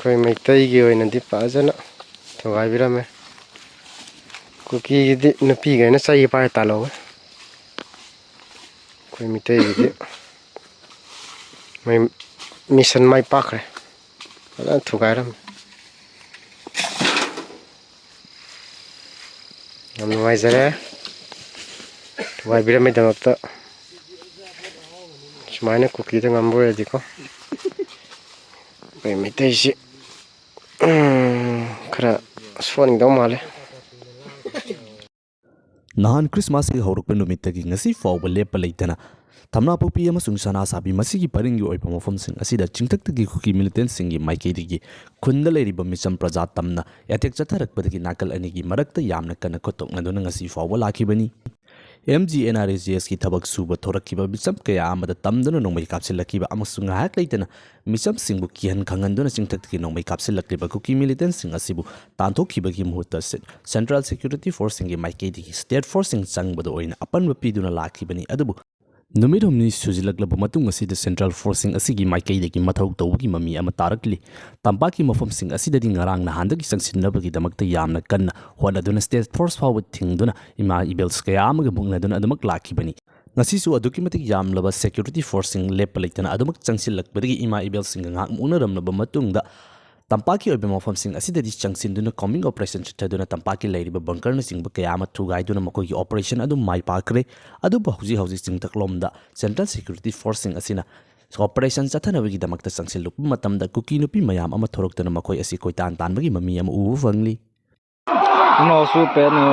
ꯑꯩꯈꯣꯏ ꯃꯩꯇꯩꯒꯤ ꯑꯣꯏꯅꯗꯤ ꯐꯖꯅ ꯊꯨꯒꯥꯏꯕꯤꯔꯝꯃꯦ ꯀꯨꯀꯤꯒꯤꯗꯤ ꯅꯨꯄꯤꯒꯩꯅ ꯆꯩ ꯄꯥꯏꯔ ꯇꯥꯜꯍꯧꯋꯦ ꯑꯩꯈꯣꯏ ꯃꯩꯇꯩꯒꯤꯗꯤ ꯃꯤꯁꯟ ꯃꯥꯏ ꯄꯥꯛꯈ꯭ꯔꯦ ꯐꯖꯅ ꯊꯨꯒꯥꯏꯔꯝꯃꯦ ꯌꯥꯝ ꯅꯨꯡꯉꯥꯏꯖꯔꯦ ꯊꯨꯒꯥꯏꯕꯤꯔꯝꯕꯩꯗꯃꯛꯇ ꯁꯨꯃꯥꯏꯅ ꯀꯨꯀꯤꯗ ꯉꯝꯕ ꯑꯣꯏꯔꯗꯤꯀꯣ ꯑꯩꯈꯣꯏ ꯃꯩꯇꯩꯁꯤ खरा सोनिंग दो माले नहान क्रिसमस के हौरकपे नुमित्तगी ngasi fawba lepa leitana Thamnapokpi amasung sana sabi masigi paringi oiba mafamsing asida chingtaktagi kuki militant singi maikeidigi khunda leiriba misam praja tamna yatek chatharakpadagi nakal anigi marakta yamna kana khotoknaduna ngasi fawba lakibani MGNRSGS की थबक सुबह थोरक्किबा मिसम कया आमदा तमदुना नोंमै कापसिलक्किबा अमसुंग हाक लेतना मिसम सिंगबु किहन खंगनदुना चिंगथक्की नोंमै कापसिलक्लिबा कुकी मिलिटेंट सिंग असिबु तांथोखिबगी मुहुत्ता सेंट्रल सिक्योरिटी फोर्स सिंगी माइकेदी स्टेट फोर्स सिंग चंगबदो ओइना अपनबा पिदुना लाखिबनी अदुबु नुमित हमनी सुजिलक्लबा मतुंग असिदा सेंट्रल फोर्सिंग असिगी माइकेदगी मथौ तौबगी ममी अमा तारकली तंपाकी मफमसिंग असिददी ngarang nahandagi sangsinnabagi damakta yamna kanna honaduna state force फाव थिंगदुना इमा इबेल्स कया अमग बुंगनदुना अदमक लाखिबनी ngasisu aduki matik yamlaba security forcing lepalaitana adumak changsilakbadagi ima ibelsing ngak munaramlaba matungda tampaki oibe mafamsing asidadi changsinduna combing operation chaduna tampaki leiriba bunker na singba kaya ama thugaiduna makogi operation adu mai pakre adu bahauji hauji chingtaklomda central security forcing asina operation chathanabagi damakta changsiluk matamda kuki nupi mayam ama thoroktana makoi asi koitan tanbagi mami ama u fangli no super no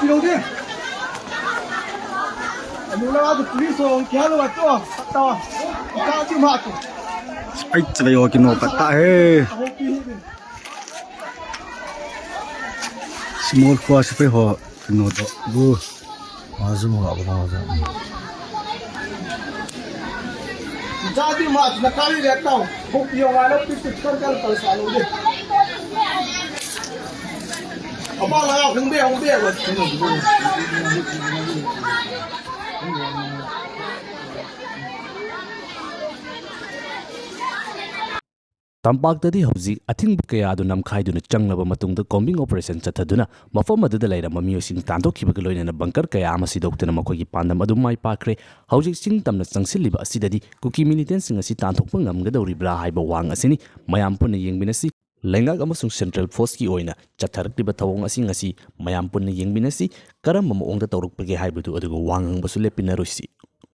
Pilodin. Ano na ako pulis o kaya lo ato tawa. Ikaw mato. Ay tsalayo kinopata eh. Small cross pe ho kinodo. Bu. Mazu mo ako na za. Jadi mato na kali rehta hu. Hopiyo wala pisit kar palsalo de. Aba laya hungbe wa Tampakdadi hauji athingbu kaya adu namkhaiduna changlaba matungda combing operation chathaduna mafam aduda leiramba miyosing tanthokhibaga loinana bunker kaya ama sidoktuna makogi pandam adu mai pakre hauji sing tamna changsiliba asidadi kuki militant sing asi tanthokpa ngamgadoribra haiba wang asini mayam punna yengbinasi Lengak amasung Central Force ki oina chatharakliba thawong asi ngasi mayam punna yengbinasi karamba maongda tawrukpage haibadu aduga wangang basu lepinaroisi